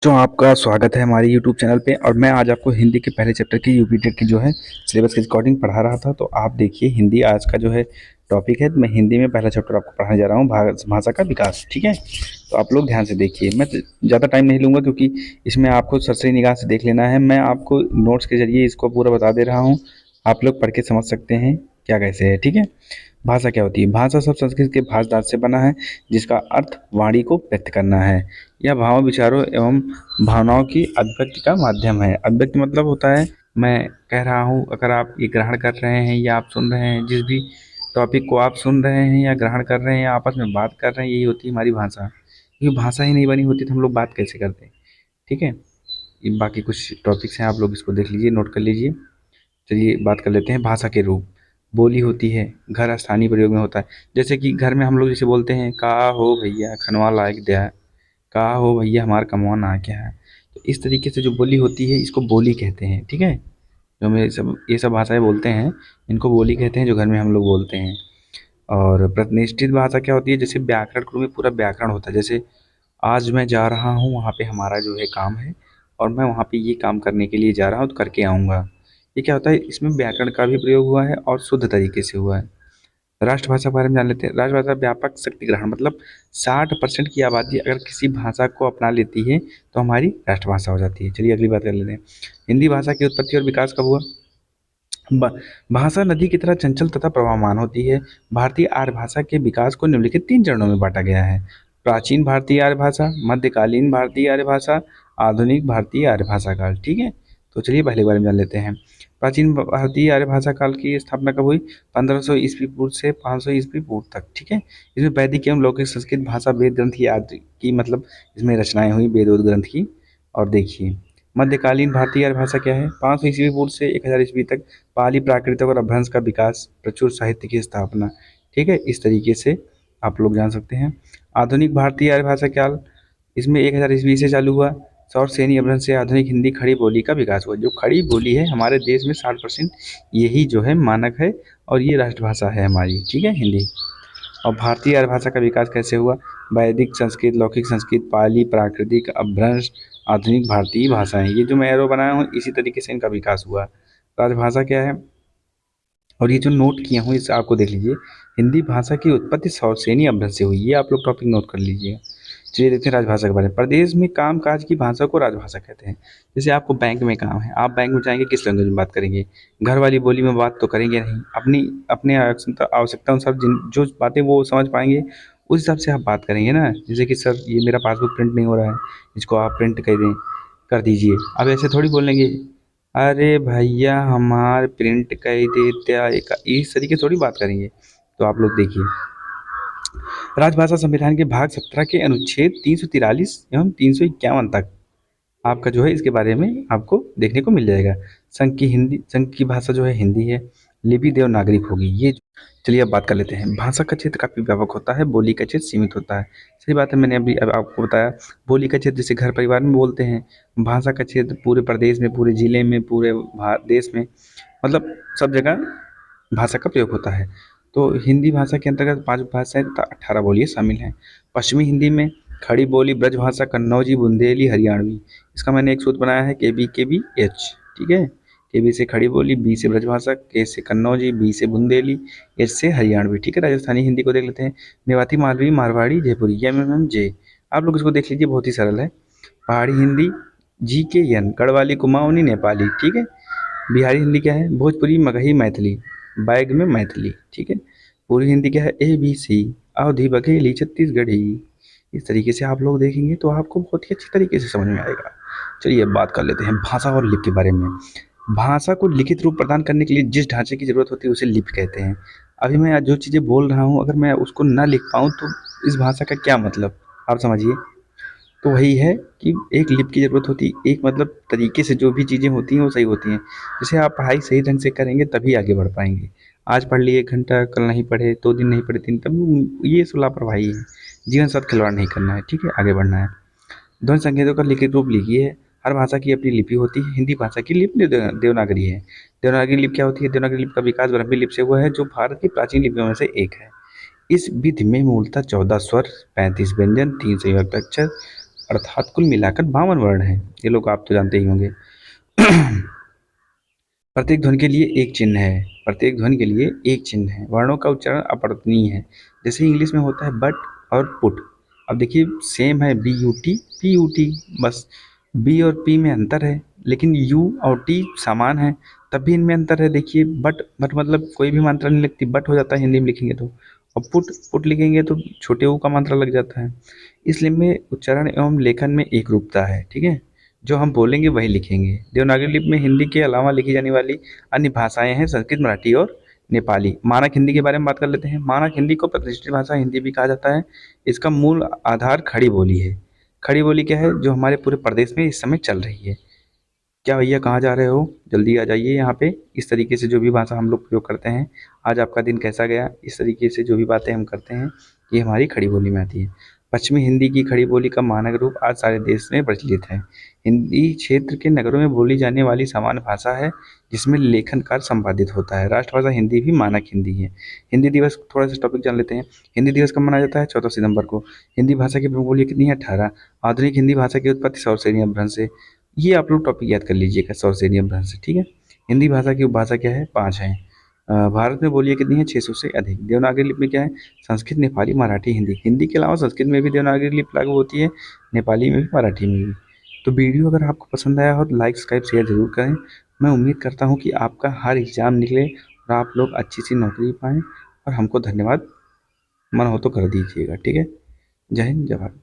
तो आपका स्वागत है हमारे यूट्यूब चैनल पे। और मैं आज आपको हिंदी के पहले चैप्टर की यूपी टेट की जो है सिलेबस के अकॉर्डिंग पढ़ा रहा था। तो आप देखिए, हिंदी आज का जो है टॉपिक है। मैं हिंदी में पहला चैप्टर आपको पढ़ाने जा रहा हूँ, भाषा का विकास। ठीक है, तो आप लोग ध्यान से देखिए। मैं ज़्यादा टाइम नहीं लूँगा क्योंकि इसमें आपको सरसरी निगाह से देख लेना है। मैं आपको नोट्स के जरिए इसको पूरा बता दे रहा हूँ, आप लोग पढ़ के समझ सकते हैं क्या कैसे है। ठीक है, भाषा क्या होती है? भाषा सब संस्कृत के भाष धातु से बना है, जिसका अर्थ वाणी को व्यक्त करना है। यह भावों, विचारों एवं भावनाओं की अभिव्यक्ति का माध्यम है। अभिव्यक्ति मतलब होता है, मैं कह रहा हूँ, अगर आप ये ग्रहण कर रहे हैं या आप सुन रहे हैं, जिस भी टॉपिक को आप सुन रहे हैं या ग्रहण कर रहे हैं या आपस में बात कर रहे हैं, यही होती है हमारी भाषा। क्योंकि भाषा ही नहीं बनी होती तो हम लोग बात कैसे करते? ठीक है, ये बाकी कुछ टॉपिक्स हैं, आप लोग इसको देख लीजिए, नोट कर लीजिए। चलिए बात कर लेते हैं भाषा के रूप। बोली होती है, घर स्थानीय प्रयोग में होता है। जैसे कि घर में हम लोग जैसे बोलते हैं, का हो भैया खनवा लायक दया, का हो भैया हमार कमवा ना क्या है। तो इस तरीके से जो बोली होती है, इसको बोली कहते हैं। ठीक है, जो हम ये सब भाषाएं बोलते हैं, इनको बोली कहते हैं, जो घर में हम लोग बोलते हैं। और प्रतिनिष्ठित भाषा क्या होती है? जैसे व्याकरण में पूरा व्याकरण होता है। जैसे आज मैं जा रहा हूँ, वहाँ पे हमारा जो है काम है, और मैं वहाँ पे ये काम करने के लिए जा रहा हूँ, तो करके आऊँगा। ये क्या होता है? इसमें व्याकरण का भी प्रयोग हुआ है और शुद्ध तरीके से हुआ है। राष्ट्रभाषा के बारे में जान लेते हैं। राष्ट्रभाषा व्यापक शक्ति ग्रहण, मतलब 60% की आबादी अगर किसी भाषा को अपना लेती है तो हमारी राष्ट्रभाषा हो जाती है। चलिए अगली बात कर लेते हैं। हिंदी भाषा की उत्पत्ति और विकास कब हुआ? भाषा नदी की तरह चंचल तथा प्रवाहमान होती है। भारतीय आर्य भाषा के विकास को निम्नलिखित 3 चरणों में बांटा गया है: प्राचीन भारतीय आर्य भाषा, मध्यकालीन भारतीय आर्य भाषा, आधुनिक भारतीय आर्य भाषा काल। ठीक है, तो चलिए पहले बारे में जान लेते हैं। प्राचीन भारतीय आर्य भाषा काल की स्थापना कब हुई? 1500 ईस्वी पूर्व से 500 ईस्वी पूर्व तक। ठीक है, इसमें वैदिक एवं लौकिक संस्कृत भाषा वेद ग्रंथ की आदि की, मतलब इसमें रचनाएं हुई वेद ग्रंथ की। और देखिए, मध्यकालीन भारतीय आर्य भाषा क्या है? 500 ईस्वी पूर्व से 1000 ईस्वी तक पाली प्राकृत और अपभ्रंश का विकास, प्रचुर साहित्य की स्थापना। ठीक है, इस तरीके से आप लोग जान सकते हैं। आधुनिक भारतीय आर्य भाषा काल, इसमें 1000 ईस्वी से चालू हुआ। सौर सैनी अपभ्रंश से आधुनिक हिंदी खड़ी बोली का विकास हुआ। जो खड़ी बोली है हमारे देश में 60% यही जो है मानक है, और ये राष्ट्रभाषा है हमारी। ठीक है, हिंदी। और भारतीय आर्य भाषा का विकास कैसे हुआ? वैदिक संस्कृत, लौकिक संस्कृत, पाली प्राकृतिक, अपभ्रंश, आधुनिक भारतीय भाषाएं। ये जो मैं एरो बनाया हूँ, इसी तरीके से इनका विकास हुआ। राजभाषा क्या है? और ये जो नोट किया हूँ इसे आपको देख लीजिए। हिंदी भाषा की उत्पत्ति सौरसेनी अपभ्रंश से हुई। ये आप लोग टॉपिक नोट कर लीजिएगा। चलिए देखते हैं राजभाषा के बारे में। प्रदेश में काम काज की भाषा को राजभाषा कहते हैं। जैसे आपको बैंक में काम है, आप बैंक में जाएंगे, किस लैंग्वेज में बात करेंगे? घर वाली बोली में बात तो करेंगे नहीं। अपनी अपने आवश्यकता अनुसार जिन जो बातें वो समझ पाएंगे, उस हिसाब से आप बात करेंगे ना। जैसे कि सर ये मेरा पासबुक प्रिंट नहीं हो रहा है, इसको आप प्रिंट कर दें, कर दीजिए। अब ऐसे थोड़ी बोलेंगे, अरे भैया हमार प्रिंट कर देते, इस तरीके से थोड़ी बात करेंगे। तो आप लोग देखिए, राजभाषा संविधान के भाग 17 के अनुच्छेद 343 एवं 351 तक आपका जो है इसके बारे में आपको देखने को मिल जाएगा। संघ की भाषा जो है हिंदी है। लिपि देवनागरिक होगी ये। चलिए अब बात कर लेते हैं। भाषा का क्षेत्र काफ़ी व्यापक होता है, बोली का क्षेत्र सीमित होता है। सही बात है, मैंने अभी अब आपको बताया। बोली का क्षेत्र जैसे घर परिवार में बोलते हैं। भाषा का क्षेत्र पूरे प्रदेश में, पूरे जिले में, पूरे देश में, मतलब सब जगह भाषा का प्रयोग होता है। तो हिंदी भाषा के अंतर्गत 5 भाषाएं तथा 18 बोलियाँ शामिल हैं। पश्चिमी हिंदी में खड़ी बोली ब्रजभाषा, कन्नौजी, बुंदेली, हरियाणवी। इसका मैंने एक सूत्र बनाया है, KBKBH। ठीक है, KB से खड़ी बोली, B से ब्रजभाषा, K से कन्नौजी, B से बुंदेली, H से हरियाणवी। ठीक है, राजस्थानी हिंदी को देख लेते हैं। मेवाती, मालवी, मारवाड़ी, जयपुरी, MMJ। आप लोग इसको देख लीजिए, बहुत ही सरल है। पहाड़ी हिंदी GKN, गढ़वाली, कुमाऊनी, नेपाली। ठीक है, बिहारी हिंदी क्या है? भोजपुरी, मगही, मैथिली, बैग में मैथिली। ठीक है, पूर्वी हिंदी क्या है? ABC, अवधी, बघेली, छत्तीसगढ़ी। इस तरीके से आप लोग देखेंगे तो आपको बहुत ही अच्छी तरीके से समझ में आएगा। चलिए अब बात कर लेते हैं भाषा और लिपि के बारे में। भाषा को लिखित रूप प्रदान करने के लिए जिस ढांचे की ज़रूरत होती है उसे लिपि कहते हैं। अभी मैं आज जो चीज़ें बोल रहा हूँ, अगर मैं उसको ना लिख पाऊँ तो इस भाषा का क्या मतलब, आप समझिए। तो वही है कि एक लिप की ज़रूरत होती है, एक मतलब तरीके से जो भी चीज़ें होती हैं वो सही होती हैं। जैसे आप पढ़ाई सही ढंग से करेंगे तभी आगे बढ़ पाएंगे। आज पढ़ लिए 1 घंटा, कल नहीं पढ़े, 2 दिन नहीं पढ़े, 3, तब ये सब लापरवाही है। जीवन साथ खिलवाड़ नहीं करना है। ठीक है, आगे बढ़ना है। ध्वनि संकेतों का लिखित रूप लिखिए। हर भाषा की अपनी लिपि होती है। हिंदी भाषा की लिपि देवनागरी है। देवनागरी लिपि क्या होती है? देवनागरी लिपि का विकास ब्राह्मी लिपि से हुआ है, जो भारत की प्राचीन लिपियों में से एक है। इस विधि में मूलतः 14 स्वर, 35 व्यंजन, 3 संयुक्त अक्षर, अर्थात कुल मिलाकर 52 वर्ण हैं। ये लोग आप तो जानते ही होंगे। प्रत्येक ध्वनि के लिए एक चिन्ह है। प्रत्येक ध्वनि के लिए एक चिन्ह है। वर्णों का उच्चारण अपरिवर्तनीय है। जैसे इंग्लिश में होता है बट और पुट। अब देखिए सेम है B U T P U T, बस बी और पी में अंतर है, लेकिन यू और टी समान है, तब भी इनमें अंतर है। देखिए बट बट मतलब कोई भी मात्रा नहीं लगती, बट हो जाता है हिंदी में लिखेंगे तो। और पुट पुट लिखेंगे तो छोटे ऊ का मात्रा लग जाता है। इसलिए में उच्चारण एवं लेखन में एक रूपता है। ठीक है, जो हम बोलेंगे वही लिखेंगे। देवनागरी लिपि में हिंदी के अलावा लिखी जाने वाली अन्य भाषाएं हैं संस्कृत, मराठी और नेपाली। मानक हिंदी के बारे में बात कर लेते हैं। मानक हिंदी को प्रतिष्ठित भाषा हिंदी भी कहा जाता है। इसका मूल आधार खड़ी बोली है। खड़ी बोली क्या है? जो हमारे पूरे प्रदेश में इस समय चल रही है। क्या भैया कहाँ जा रहे हो? जल्दी आ जाइए यहाँ पे। इस तरीके से जो भी भाषा हम लोग प्रयोग करते हैं, आज आपका दिन कैसा गया, इस तरीके से जो भी बातें हम करते हैं ये हमारी खड़ी बोली में आती है। पश्चिमी हिंदी की खड़ी बोली का मानक रूप आज सारे देश में प्रचलित है। हिंदी क्षेत्र के नगरों में बोली जाने वाली सामान्य भाषा है जिसमें लेखन कार्य संपादित होता है। राष्ट्रभाषा हिंदी भी मानक हिंदी है। हिंदी दिवस, थोड़ा सा टॉपिक जान लेते हैं। हिंदी दिवस कब मनाया जाता है? 14 सितंबर को। हिंदी भाषा की प्रमुख बोली कितनी है? 18। आधुनिक हिंदी भाषा की उत्पत्ति सौरसेनी अपभ्रंश से। ये आप लोग टॉपिक याद कर लीजिएगा, सौरसेनी अपभ्रंश से। ठीक है। हिंदी भाषा की उपभाषा क्या है? 5 है। भारत में बोलियाँ कितनी है? 600 से अधिक। देवनागरी लिपि में क्या है? संस्कृत, नेपाली, मराठी, हिंदी। हिंदी के अलावा संस्कृत में भी देवनागरी लिपि लागू होती है, नेपाली में भी, मराठी में भी। तो वीडियो अगर आपको पसंद आया हो तो लाइक, सब्सक्राइब, शेयर ज़रूर करें। मैं उम्मीद करता हूँ कि आपका हर एग्ज़ाम निकले और आप लोग अच्छी सी नौकरी पाएँ, और हमको धन्यवाद मन हो तो कर दीजिएगा। ठीक है। जय हिंद, जय भारत।